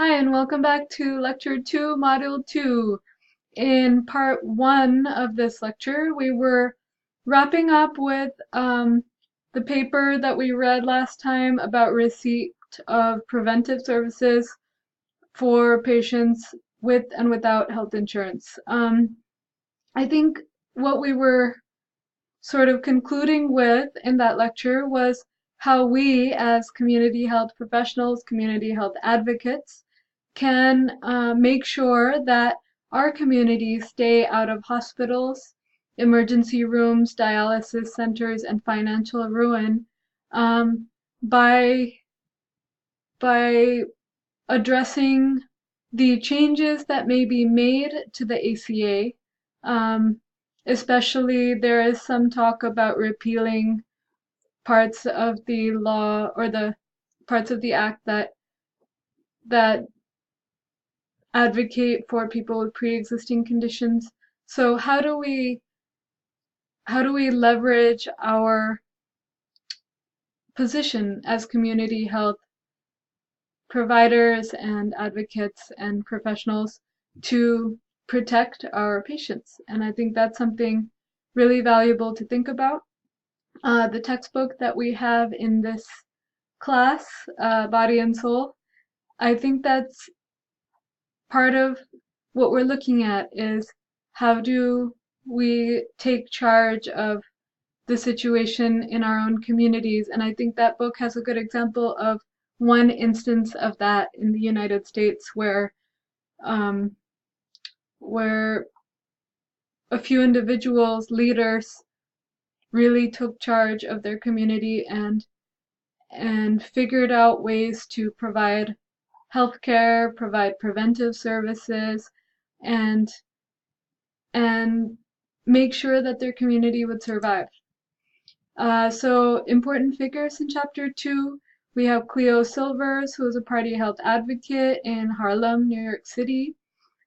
Hi, and welcome back to Lecture 2, Module 2. In part 1 of this lecture, we were wrapping up with the paper that we read last time about receipt of preventive services for patients with and without health insurance. I think what we were sort of concluding with in that lecture was how we, as community health professionals, community health advocates, can make sure that our communities stay out of hospitals, emergency rooms, dialysis centers, and financial ruin um, by by addressing the changes that may be made to the ACA. Especially, there is some talk about repealing parts of the law or the parts of the act that advocate for people with pre-existing conditions. So how do we leverage our position as community health providers and advocates and professionals to protect our patients? And I think that's something really valuable to think about. The textbook that we have in this class, Body and Soul, I think that's part of what we're looking at is how do we take charge of the situation in our own communities. And I think that book has a good example of one instance of that in the United States um, where a few individuals, leaders, really took charge of their community and figured out ways to provide healthcare, provide preventive services, and and make sure that their community would survive. So important figures in chapter 2, we have Cleo Silvers, who is a party health advocate in Harlem, New York City.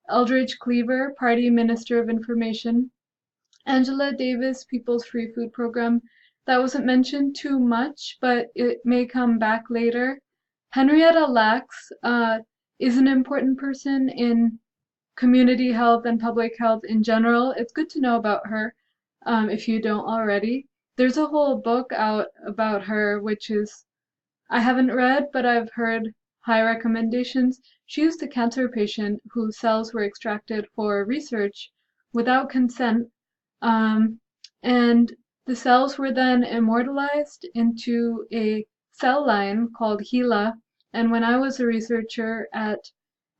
Eldridge Cleaver, Party Minister of Information. Angela Davis, People's Free Food Program. That wasn't mentioned too much, but it may come back later. Henrietta Lacks is an important person in community health and public health in general. It's good to know about her if you don't already. There's a whole book out about her, which is I haven't read, but I've heard high recommendations. She used a cancer patient whose cells were extracted for research without consent, um, and the cells were then immortalized into a cell line called HeLa. And when I was a researcher at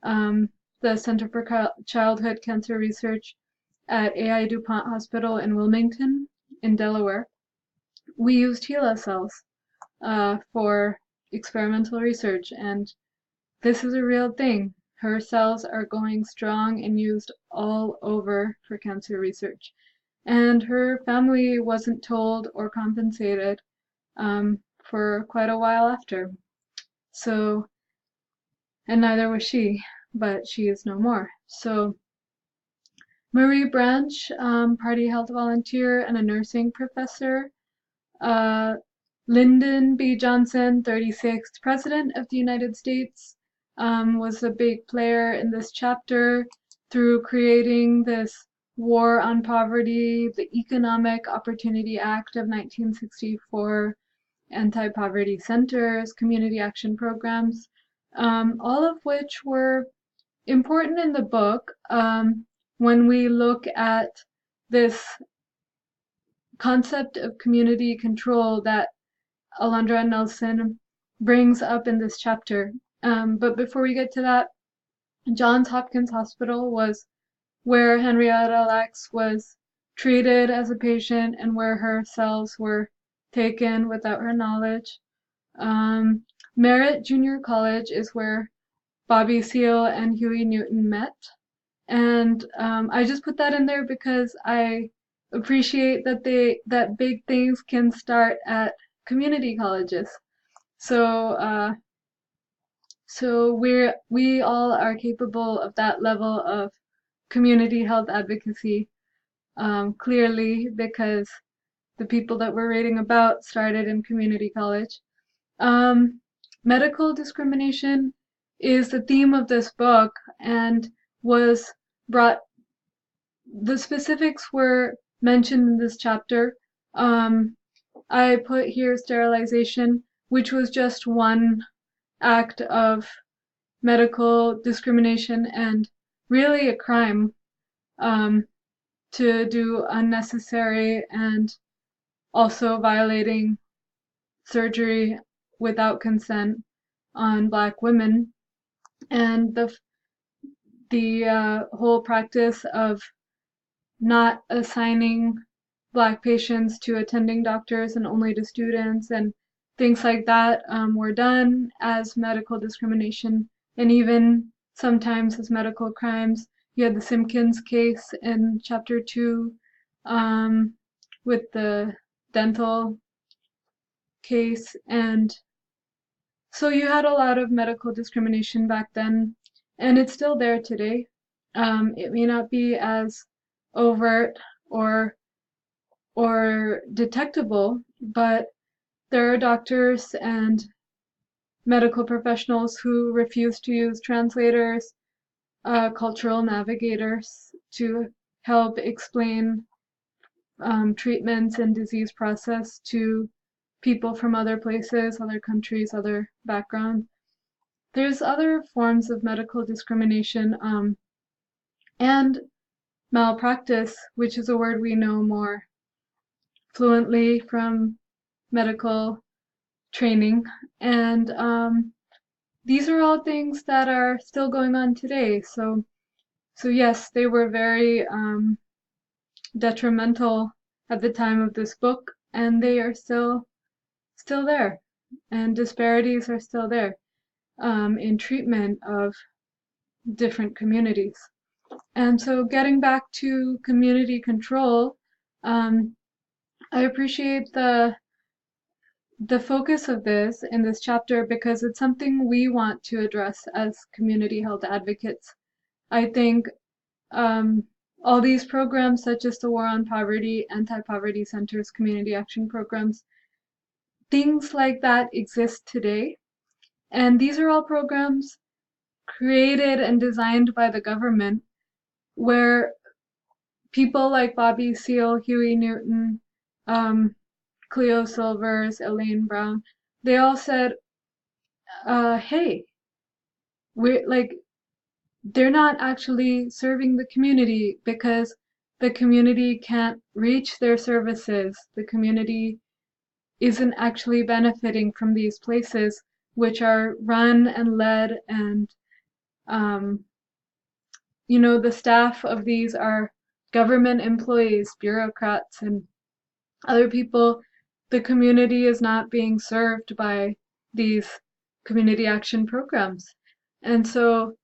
um, the Center for Childhood Cancer Research at AI DuPont Hospital in Wilmington, in Delaware, we used HeLa cells for experimental research, and this is a real thing. Her cells are going strong and used all over for cancer research. And her family wasn't told or compensated for quite a while after. So, and neither was she, but she is no more. So, Marie Branch, party health volunteer and a nursing professor. Uh, Lyndon B. Johnson, 36th President of the United States, was a big player in this chapter through creating this War on Poverty, the Economic Opportunity Act of 1964, anti-poverty centers, community action programs, all of which were important in the book when we look at this concept of community control that Alondra Nelson brings up in this chapter. But before we get to that, Johns Hopkins Hospital was where Henrietta Lacks was treated as a patient and where her cells were taken without her knowledge. Merritt Junior College is where Bobby Seale and Huey Newton met. And I just put that in there because I appreciate that big things can start at community colleges. So so we all are capable of that level of community health advocacy, clearly because the people that we're reading about started in community college. Um, Medical discrimination is the theme of this book and was brought. The specifics were mentioned in this chapter. I put here sterilization, which was just one act of medical discrimination and really a crime, to do unnecessary and also violating surgery without consent on Black women, and the whole practice of not assigning Black patients to attending doctors and only to students and things like that were done as medical discrimination and even sometimes as medical crimes. You had the Simpkins case in chapter 2 with the dental case, and so you had a lot of medical discrimination back then, and it's still there today. It may not be as overt or detectable, but there are doctors and medical professionals who refuse to use translators, cultural navigators to help explain treatments and disease process to people from other places, other countries, other backgrounds. There's other forms of medical discrimination and malpractice, which is a word we know more fluently from medical training. And these are all things that are still going on today. So yes, they were very detrimental at the time of this book, and they are still there, and disparities are still there in treatment of different communities. And so getting back to community control, I appreciate the focus of this in this chapter because it's something we want to address as community health advocates. I think all these programs such as the War on Poverty, Anti-Poverty Centers, community action programs, things like that exist today. And these are all programs created and designed by the government where people like Bobby Seale, Huey Newton, Cleo Silvers, Elaine Brown, they all said, hey, we're like, they're not actually serving the community because the community can't reach their services. The community isn't actually benefiting from these places, which are run and led, and the staff of these are government employees, bureaucrats, and other people. The community is not being served by these community action programs. And so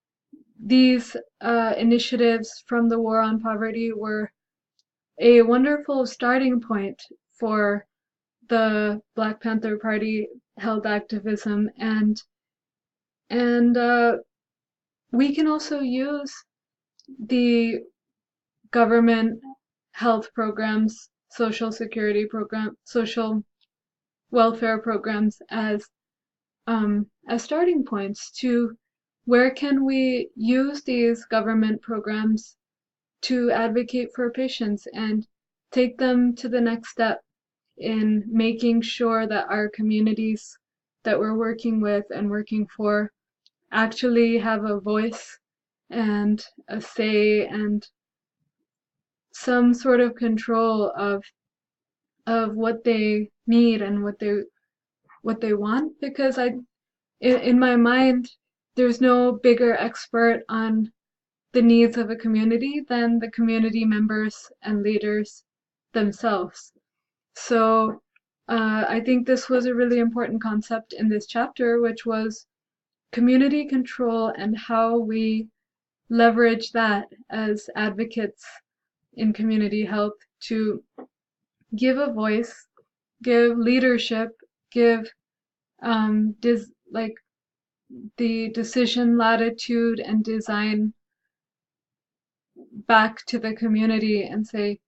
these initiatives from the War on Poverty were a wonderful starting point for the Black Panther Party health activism, and we can also use the government health programs, social security program, social welfare programs as starting points to where can we use these government programs to advocate for patients and take them to the next step in making sure that our communities that we're working with and working for actually have a voice and a say and some sort of control of what they need and what they want, because in my mind there's no bigger expert on the needs of a community than the community members and leaders themselves. So I think this was a really important concept in this chapter, which was community control and how we leverage that as advocates in community health to give a voice, give leadership, give the decision latitude and design back to the community and say,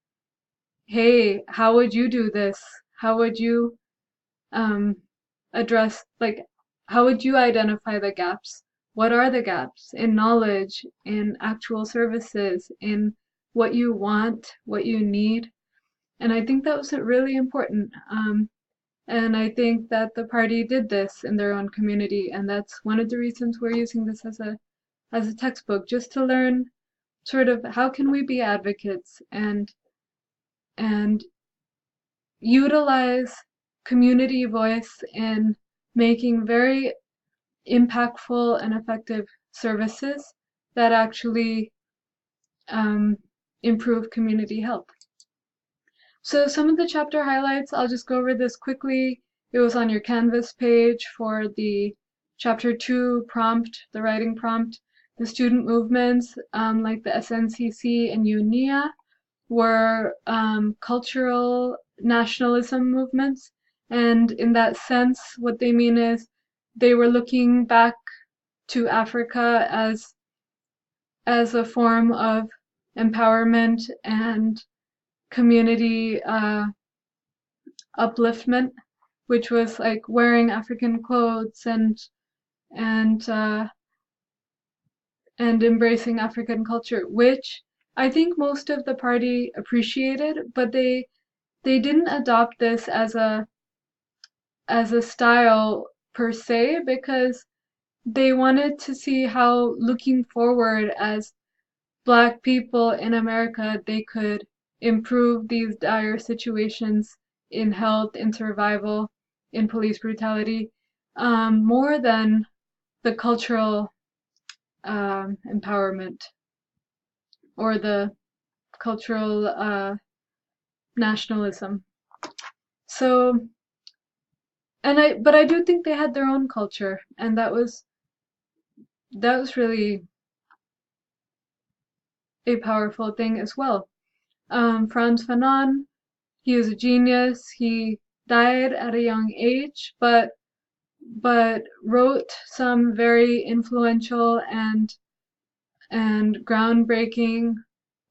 hey, how would you do this? How would you address, how would you identify the gaps? what are the gaps in knowledge, in actual services, in what you want, what you need. And I think that was really important. And I think that the party did this in their own community, and that's one of the reasons we're using this as a textbook, just to learn sort of how can we be advocates and utilize community voice in making very impactful and effective services that actually improve community health. So some of the chapter highlights, I'll just go over this quickly. It was on your Canvas page for the chapter 2 prompt, the writing prompt. The student movements like the SNCC and UNIA were cultural nationalism movements. And in that sense, what they mean is they were looking back to Africa as a form of empowerment and community upliftment, which was like wearing African clothes and embracing African culture, which I think most of the party appreciated, but they didn't adopt this as a style per se, because they wanted to see how, looking forward as Black people in America, they could improve these dire situations in health, in survival, in police brutality, more than the cultural empowerment or the cultural nationalism. So, but I do think they had their own culture, and that was really a powerful thing as well. Frantz Fanon, he was a genius. He died at a young age, but wrote some very influential and groundbreaking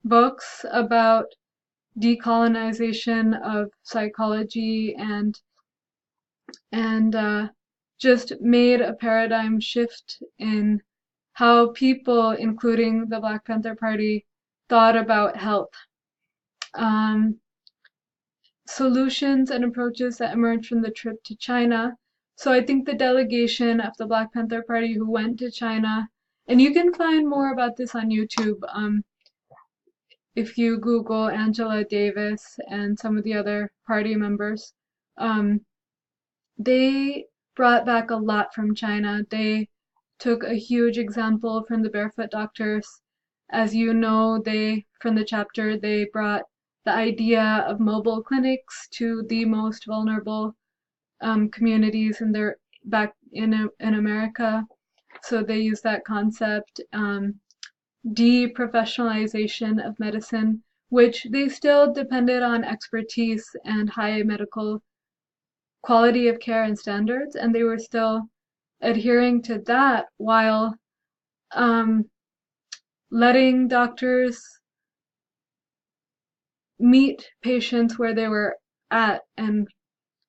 books about decolonization of psychology and just made a paradigm shift in how people, including the Black Panther Party, thought about health. Solutions and approaches that emerged from the trip to China. So I think the delegation of the Black Panther Party who went to China, and you can find more about this on YouTube if you Google Angela Davis and some of the other party members. They brought back a lot from China. They took a huge example from the Barefoot Doctors. As you know, from the chapter, they brought the idea of mobile clinics to the most vulnerable communities back in America. So they used that concept, deprofessionalization of medicine, which they still depended on expertise and high medical quality of care and standards, and they were still adhering to that while letting doctors meet patients where they were at and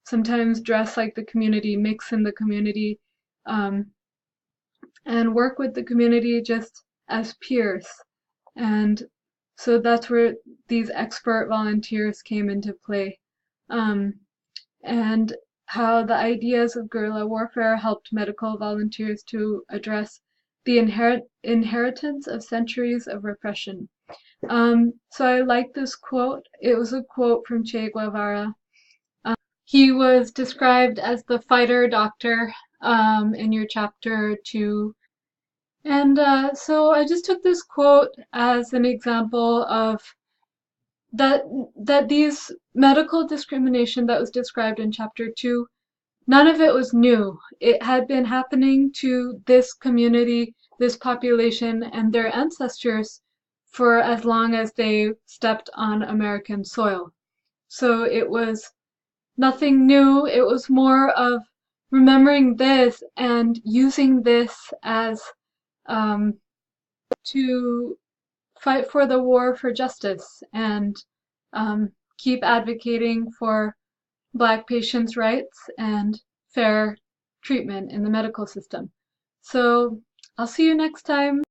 sometimes dress like the community, mix in the community, and work with the community just as peers. And so that's where these expert volunteers came into play. And how the ideas of guerrilla warfare helped medical volunteers to address the inheritance of centuries of repression. So I like this quote. It was a quote from Che Guevara. He was described as the fighter doctor in your chapter 2. And so I just took this quote as an example of that these medical discrimination that was described in chapter 2, none of it was new. It had been happening to this community, this population, and their ancestors for as long as they stepped on American soil. So it was nothing new. It was more of remembering this and using this as to fight for the war for justice and keep advocating for Black patients' rights and fair treatment in the medical system. So I'll see you next time.